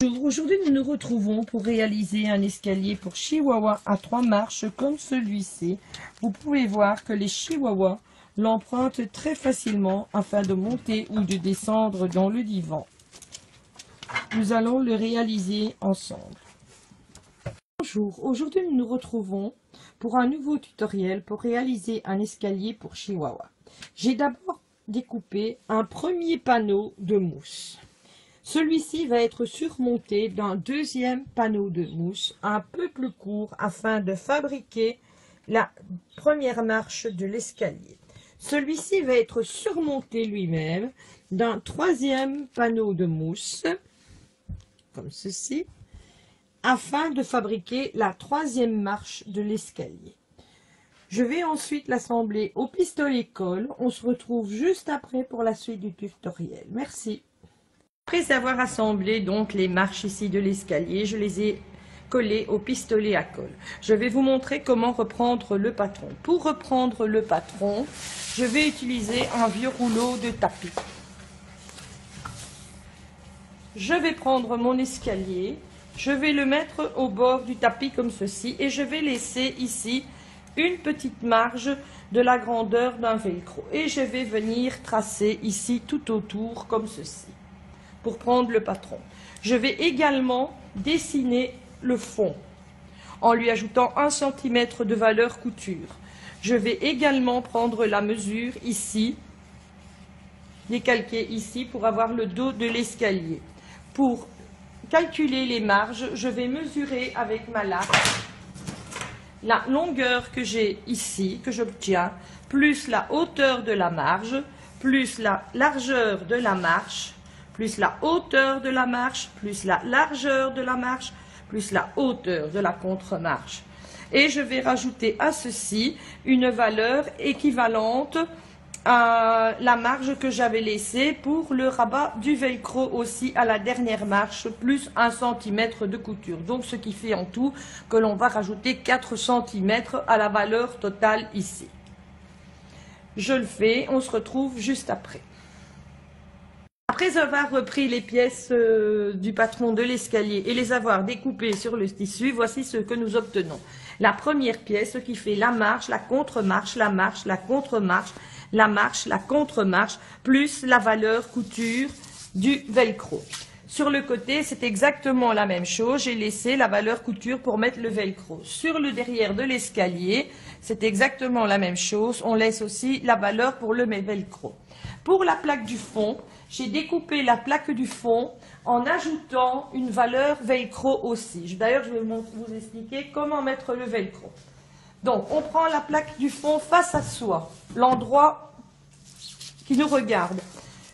Aujourd'hui, nous nous retrouvons pour réaliser un escalier pour chihuahua à 3 marches comme celui-ci. Vous pouvez voir que les chihuahuas l'empruntent très facilement afin de monter ou de descendre dans le divan. Nous allons le réaliser ensemble. Bonjour, aujourd'hui nous nous retrouvons pour un nouveau tutoriel pour réaliser un escalier pour chihuahua. J'ai d'abord découpé un premier panneau de mousse. Celui-ci va être surmonté d'un deuxième panneau de mousse un peu plus court afin de fabriquer la première marche de l'escalier. Celui-ci va être surmonté lui-même d'un troisième panneau de mousse, comme ceci, afin de fabriquer la troisième marche de l'escalier. Je vais ensuite l'assembler au pistolet colle. On se retrouve juste après pour la suite du tutoriel. Merci. Après avoir assemblé donc les marches ici de l'escalier, je les ai collées au pistolet à colle. Je vais vous montrer comment reprendre le patron. Pour reprendre le patron, je vais utiliser un vieux rouleau de tapis. Je vais prendre mon escalier, je vais le mettre au bord du tapis comme ceci et je vais laisser ici une petite marge de la grandeur d'un velcro. Et je vais venir tracer ici tout autour comme ceci. Pour prendre le patron. Je vais également dessiner le fond en lui ajoutant 1 cm de valeur couture. Je vais également prendre la mesure ici, décalquer ici pour avoir le dos de l'escalier. Pour calculer les marges, je vais mesurer avec ma lame la longueur que j'ai ici, que j'obtiens, plus la hauteur de la marge, plus la largeur de la marche, plus la hauteur de la marche, plus la largeur de la marche, plus la hauteur de la contre-marche. Et je vais rajouter à ceci une valeur équivalente à la marge que j'avais laissée pour le rabat du velcro aussi à la dernière marche, plus 1 cm de couture. Donc ce qui fait en tout que l'on va rajouter 4 cm à la valeur totale ici. Je le fais, on se retrouve juste après. Après avoir repris les pièces du patron de l'escalier et les avoir découpées sur le tissu, voici ce que nous obtenons. La première pièce qui fait la marche, la contre-marche, la marche, la contre-marche, la marche, la contre-marche, plus la valeur couture du velcro. Sur le côté, c'est exactement la même chose. J'ai laissé la valeur couture pour mettre le velcro. Sur le derrière de l'escalier, c'est exactement la même chose. On laisse aussi la valeur pour le velcro. Pour la plaque du fond, j'ai découpé la plaque du fond en ajoutant une valeur velcro aussi. D'ailleurs, je vais vous expliquer comment mettre le velcro. Donc, on prend la plaque du fond face à soi, l'endroit qui nous regarde.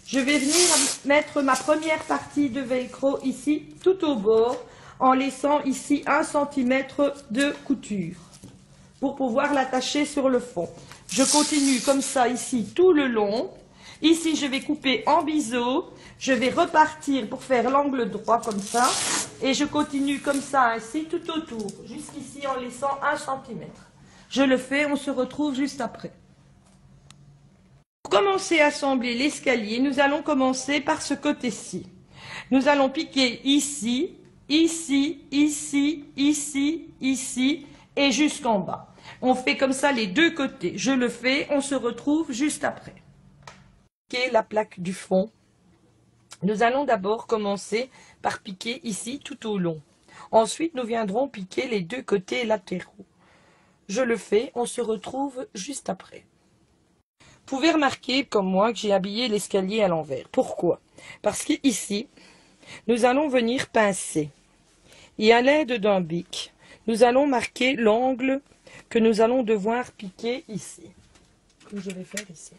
Je vais venir mettre ma première partie de velcro ici, tout au bord, en laissant ici 1 cm de couture pour pouvoir l'attacher sur le fond. Je continue comme ça ici tout le long. Ici, je vais couper en biseau, je vais repartir pour faire l'angle droit comme ça, et je continue comme ça ainsi tout autour, jusqu'ici en laissant 1 cm. Je le fais, on se retrouve juste après. Pour commencer à assembler l'escalier, nous allons commencer par ce côté-ci. Nous allons piquer ici, ici, ici, ici, ici, et jusqu'en bas. On fait comme ça les deux côtés. Je le fais, on se retrouve juste après. La plaque du fond, nous allons d'abord commencer par piquer ici tout au long. Ensuite, nous viendrons piquer les deux côtés latéraux. Je le fais, on se retrouve juste après. Vous pouvez remarquer, comme moi, que j'ai habillé l'escalier à l'envers. Pourquoi? Parce qu'ici, nous allons venir pincer. Et à l'aide d'un bic, nous allons marquer l'angle que nous allons devoir piquer ici. Comme je vais faire ici.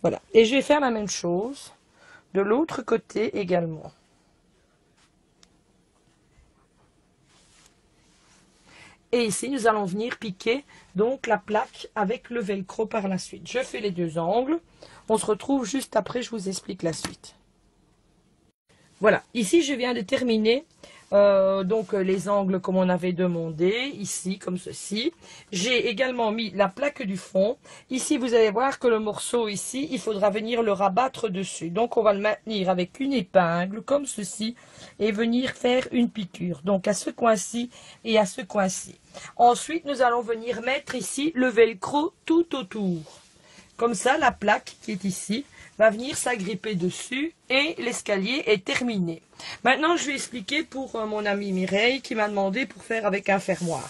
Voilà, et je vais faire la même chose de l'autre côté également. Et ici, nous allons venir piquer donc la plaque avec le velcro par la suite. Je fais les deux angles. On se retrouve juste après, je vous explique la suite. Voilà, ici je viens de terminer Donc les angles comme on avait demandé, ici comme ceci. J'ai également mis la plaque du fond. Ici vous allez voir que le morceau ici, il faudra venir le rabattre dessus. Donc on va le maintenir avec une épingle comme ceci et venir faire une piqûre. Donc à ce coin-ci et à ce coin-ci. Ensuite nous allons venir mettre ici le velcro tout autour. Comme ça la plaque qui est ici va venir s'agripper dessus et l'escalier est terminé. Maintenant, je vais expliquer pour mon amie Mireille qui m'a demandé pour faire avec un fermoir.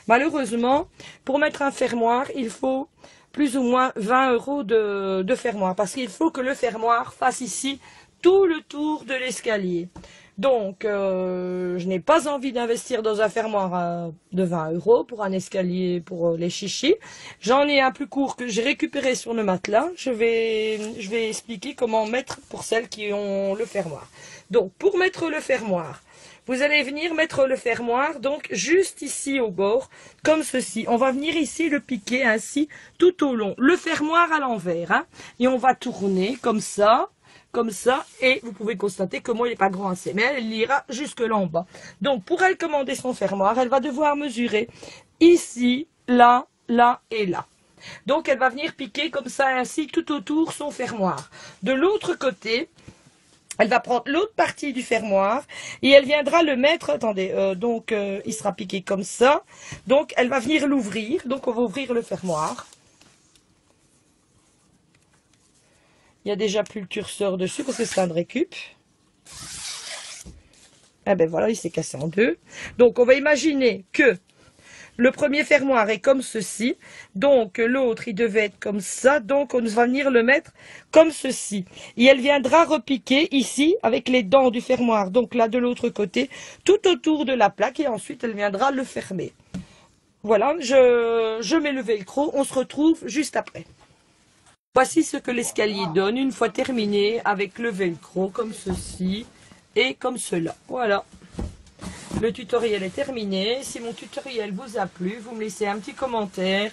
Malheureusement, pour mettre un fermoir, il faut plus ou moins 20 € de fermoir parce qu'il faut que le fermoir fasse ici tout le tour de l'escalier. Donc, je n'ai pas envie d'investir dans un fermoir de 20 € pour un escalier pour les chichis. J'en ai un plus court que j'ai récupéré sur le matelas. Je vais expliquer comment mettre pour celles qui ont le fermoir. Donc, pour mettre le fermoir, vous allez venir mettre le fermoir donc juste ici au bord, comme ceci. On va venir ici le piquer ainsi tout au long. Le fermoir à l'envers, hein, et on va tourner comme ça, et vous pouvez constater que moi il n'est pas grand assez, mais elle ira jusque là en bas. Donc pour elle commander son fermoir, elle va devoir mesurer ici, là, là et là. Donc elle va venir piquer comme ça ainsi tout autour son fermoir. De l'autre côté, elle va prendre l'autre partie du fermoir et elle viendra le mettre, attendez, il sera piqué comme ça. Donc elle va venir l'ouvrir, donc on va ouvrir le fermoir. Il n'y a déjà plus le curseur dessus parce que c'est un récup. Ah ben voilà, il s'est cassé en deux. Donc on va imaginer que le premier fermoir est comme ceci. Donc l'autre, il devait être comme ça. Donc on va venir le mettre comme ceci. Et elle viendra repiquer ici avec les dents du fermoir. Donc là de l'autre côté, tout autour de la plaque. Et ensuite elle viendra le fermer. Voilà, je mets le velcro. On se retrouve juste après. Voici ce que l'escalier donne une fois terminé avec le velcro comme ceci et comme cela. Voilà. Le tutoriel est terminé. Si mon tutoriel vous a plu, vous me laissez un petit commentaire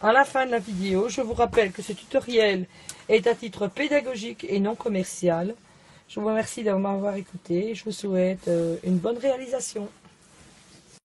à la fin de la vidéo. Je vous rappelle que ce tutoriel est à titre pédagogique et non commercial. Je vous remercie de m'avoir écouté. Je vous souhaite une bonne réalisation.